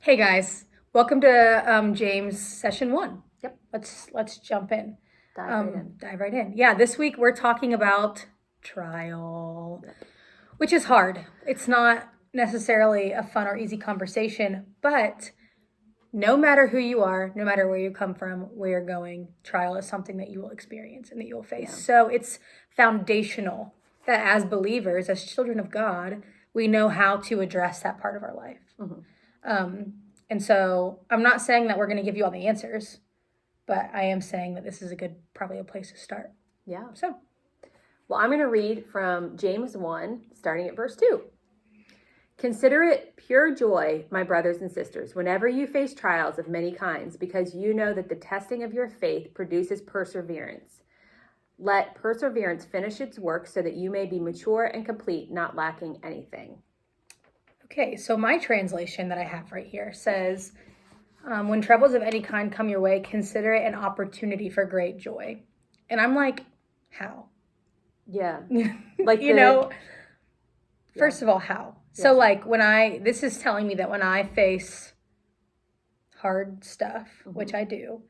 Hey guys, welcome to James session 1. Yep. Let's jump in. Dive right in. Yeah, this week we're talking about trial, Yep. which is hard. It's not necessarily a fun or easy conversation, but no matter who you are, no matter where you come from, where you're going, trial is something that you will experience and that you will face. Yeah. So it's foundational that as believers, as children of God, we know how to address that part of our life. Mm-hmm. And so I'm not saying that we're going to give you all the answers, but I am saying that this is probably a place to start. Yeah. So, well, I'm going to read from James 1, starting at verse 2. Consider it pure joy, my brothers and sisters, whenever you face trials of many kinds, because you know that the testing of your faith produces perseverance. Let perseverance finish its work so that you may be mature and complete, not lacking anything. Okay, so my translation that I have right here says, when troubles of any kind come your way, consider it an opportunity for great joy. And I'm like, how? Yeah. Like, first of all, how? Yeah. So like this is telling me that when I face hard stuff, mm-hmm. which I do,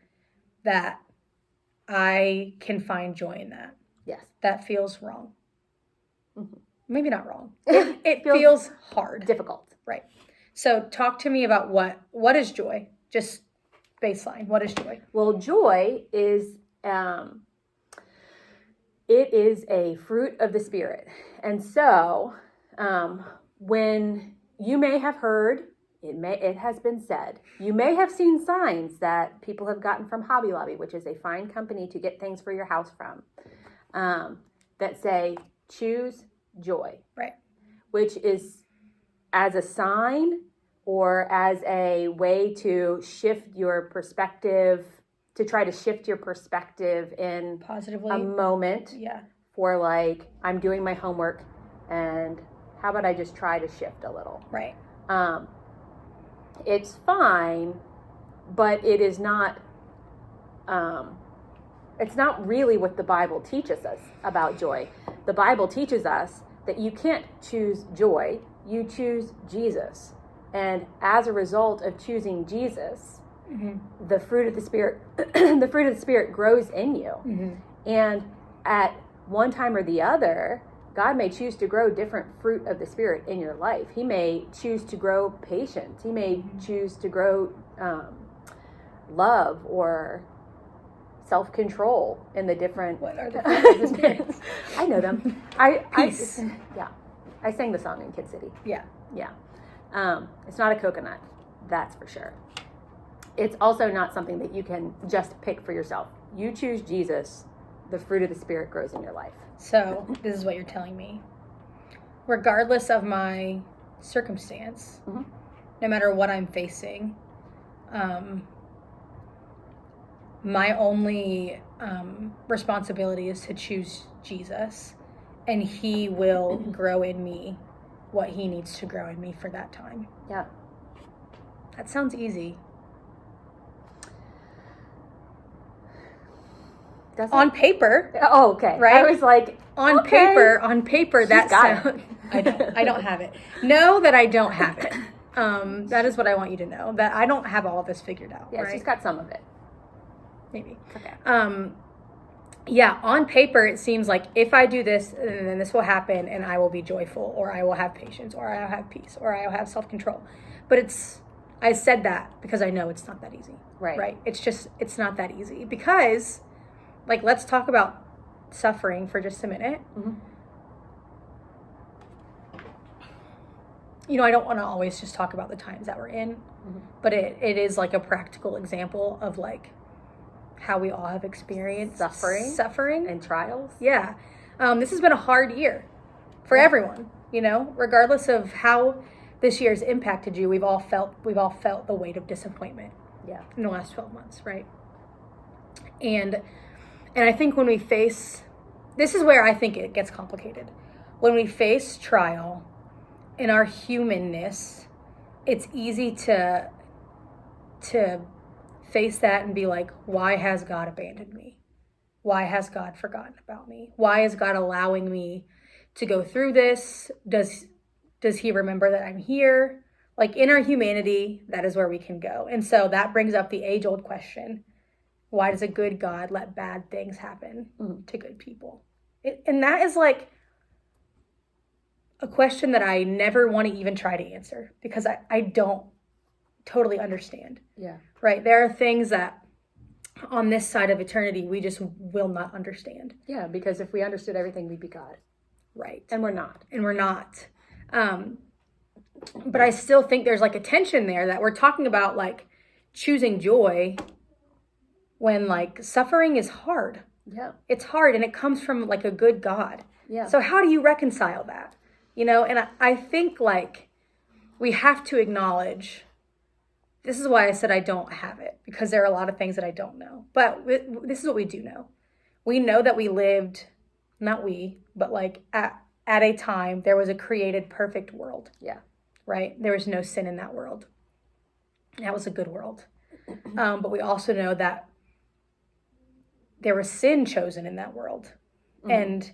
that I can find joy in that. Yes. That feels wrong. Mm-hmm. Maybe not wrong. It feels hard. Difficult. Right. So talk to me about what is joy? Just baseline. What is joy? Well, joy is it is a fruit of the Spirit. And so when you may have heard, it has been said, you may have seen signs that people have gotten from Hobby Lobby, which is a fine company to get things for your house from, that say, choose joy. Right. Which is as a sign or as a way to shift your perspective, to try to shift your perspective in positively a moment. Yeah. For like, I'm doing my homework and how about I just try to shift a little? Right. It's fine, but it is not, it's not really what the Bible teaches us about joy. The Bible teaches us that you can't choose joy, you choose Jesus. And as a result of choosing Jesus, mm-hmm. the fruit of the Spirit grows in you. Mm-hmm. And at one time or the other, God may choose to grow different fruit of the Spirit in your life. He may choose to grow patience. He may mm-hmm. choose to grow love or self-control in the different... What are the fruit of the Spirit? I know them. Peace. I sang the song in Kid City. Yeah. It's not a coconut, that's for sure. It's also not something that you can just pick for yourself. You choose Jesus, the fruit of the Spirit grows in your life. So this is what you're telling me. Regardless of my circumstance, mm-hmm. no matter what I'm facing, my only responsibility is to choose Jesus, and He will grow in me what He needs to grow in me for that time. Yeah. That sounds easy. On paper. Oh, okay. Right? I was like, on paper, that sounds... I don't have it. Know that I don't have it. That is what I want you to know. That I don't have all of this figured out. Yeah, right? She's got some of it. Maybe. Okay. Yeah, on paper, it seems like if I do this, then this will happen and I will be joyful, or I will have patience, or I will have peace, or I will have self-control. But I said that because I know it's not that easy. Right. It's not that easy because, like, let's talk about suffering for just a minute. Mm-hmm. I don't want to always just talk about the times that we're in, mm-hmm. but it is like a practical example of like how we all have experienced suffering and trials. Yeah. This has been a hard year for everyone, regardless of how this year's impacted you. We've all felt the weight of disappointment. Yeah. In the last 12 months. Right. And I think when we face, this is where I think it gets complicated. When we face trial in our humanness, it's easy to face that and be like, why has God abandoned me? Why has God forgotten about me? Why is God allowing me to go through this? Does he remember that I'm here? Like in our humanity, that is where we can go. And so that brings up the age-old question. Why does a good God let bad things happen to good people? And that is like a question that I never want to even try to answer because I don't totally understand. Yeah. Right? There are things that on this side of eternity we just will not understand. Yeah, because if we understood everything, we'd be God. Right. And we're not. But I still think there's like a tension there that we're talking about like choosing joy when like suffering is hard. Yeah. It's hard and it comes from like a good God. Yeah. So how do you reconcile that? You know, and I think like we have to acknowledge, this is why I said I don't have it, because there are a lot of things that I don't know. But this is what we do know. We know that we lived, not we, but like at a time there was a created perfect world. Yeah. Right? There was no sin in that world. That was a good world. But we also know that there was sin chosen in that world. Mm-hmm. And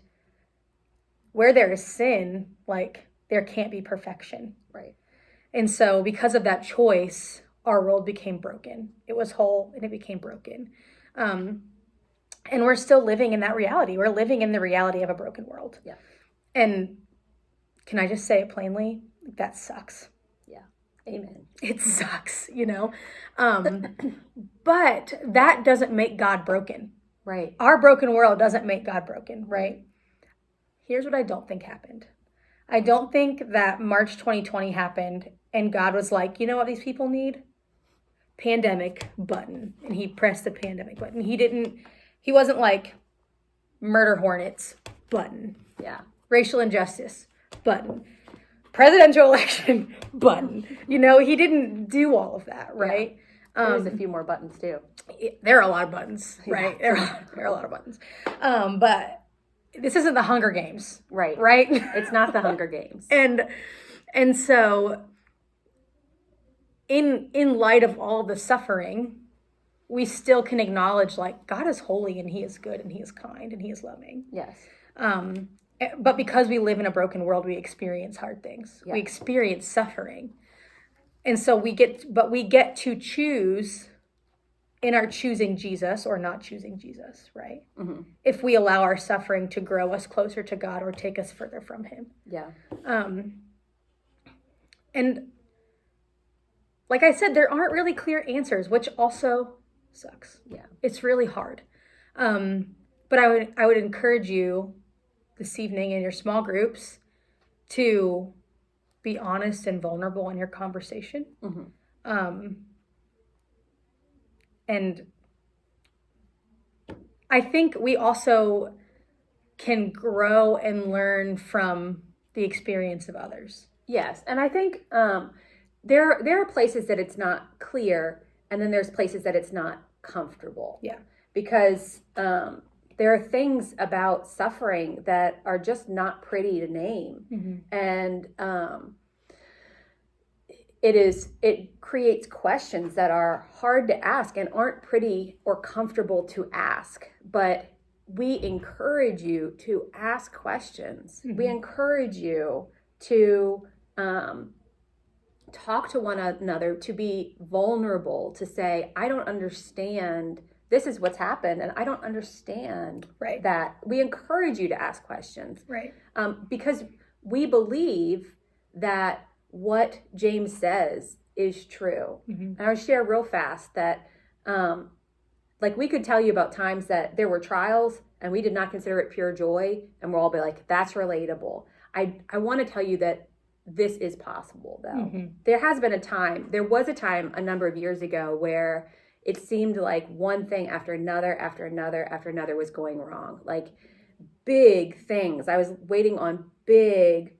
where there is sin, like there can't be perfection. Right. And so because of that choice, our world became broken. It was whole and it became broken. And we're still living in that reality. We're living in the reality of a broken world. Yeah. And can I just say it plainly? That sucks. Yeah. Amen. It sucks, you know? But that doesn't make God broken. Right. Our broken world doesn't make God broken, right? Here's what I don't think happened. I don't think that March 2020 happened and God was like, you know what these people need? Pandemic button. And he pressed the pandemic button. He wasn't like murder hornets button. Yeah. Racial injustice button. Presidential election button. You know, he didn't do all of that, right? Yeah. There's a few more buttons too. There are a lot of buttons, right? Yeah. There are a lot of buttons. But this isn't the Hunger Games. Right. Right? It's not the Hunger Games. And so in light of all the suffering, we still can acknowledge like God is holy and he is good and he is kind and he is loving. Yes. But because we live in a broken world, we experience hard things. Yeah. We experience suffering. And so we get to choose in our choosing Jesus or not choosing Jesus, right? Mm-hmm. If we allow our suffering to grow us closer to God or take us further from him. Yeah. And like I said, there aren't really clear answers, which also sucks. Yeah. It's really hard. But I would encourage you this evening in your small groups to be honest and vulnerable in your conversation. Mm-hmm. And I think we also can grow and learn from the experience of others. Yes. And I think there are places that it's not clear, and then there's places that it's not comfortable. Yeah. Because there are things about suffering that are just not pretty to name. Mm-hmm. And it creates questions that are hard to ask and aren't pretty or comfortable to ask. But we encourage you to ask questions. Mm-hmm. We encourage you to talk to one another, to be vulnerable, to say, I don't understand. This is what's happened, and I don't understand that. We encourage you to ask questions. Right. Because we believe that what James says is true. Mm-hmm. And I'll share real fast that, like we could tell you about times that there were trials and we did not consider it pure joy, and we'll all be like, that's relatable. I want to tell you that this is possible, though. Mm-hmm. There was a time a number of years ago where it seemed like one thing after another was going wrong. Like big things. I was waiting on big,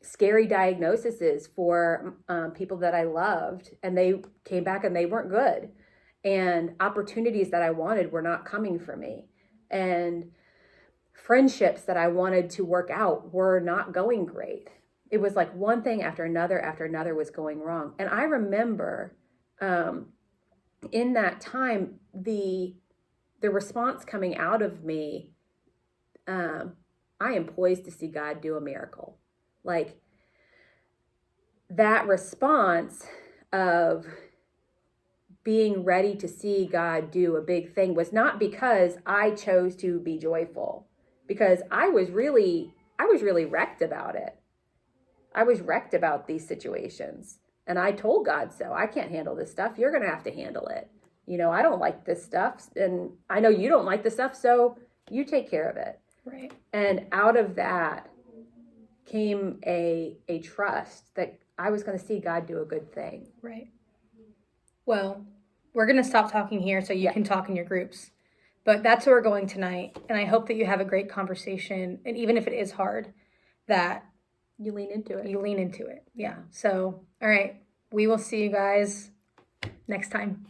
scary diagnoses for people that I loved, and they came back and they weren't good. And opportunities that I wanted were not coming for me. And friendships that I wanted to work out were not going great. It was like one thing after another was going wrong. And I remember in that time, the response coming out of me, I am poised to see God do a miracle. Like, that response of being ready to see God do a big thing was not because I chose to be joyful, because I was really wrecked about it. I was wrecked about these situations. And I told God so. I can't handle this stuff. You're going to have to handle it. I don't like this stuff. And I know you don't like this stuff. So you take care of it. Right. And out of that came a trust that I was going to see God do a good thing. Right. Well, we're going to stop talking here so you can talk in your groups. But that's where we're going tonight. And I hope that you have a great conversation. And even if it is hard, that you lean into it. Yeah. So, all right. We will see you guys next time.